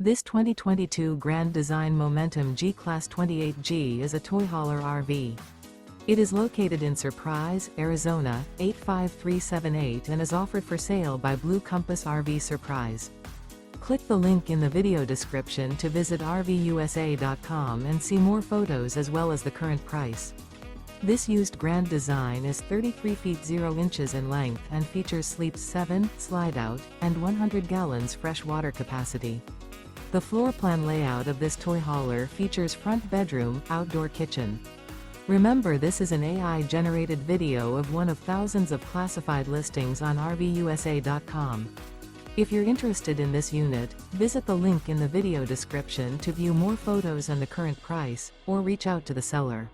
This 2022 Grand Design Momentum G-Class 28G is a toy hauler RV. It is located in Surprise, Arizona, 85378 and is offered for sale by Blue Compass RV Surprise. Click the link in the video description to visit RVUSA.com and see more photos as well as the current price. This used Grand Design is 33 feet 0 inches in length and features sleeps 7, Slideout, and 100 gallons fresh water capacity. The floor plan layout of this toy hauler features front bedroom, outdoor kitchen. Remember, this is an AI-generated video of one of thousands of classified listings on RVUSA.com. If you're interested in this unit, visit the link in the video description to view more photos and the current price, or reach out to the seller.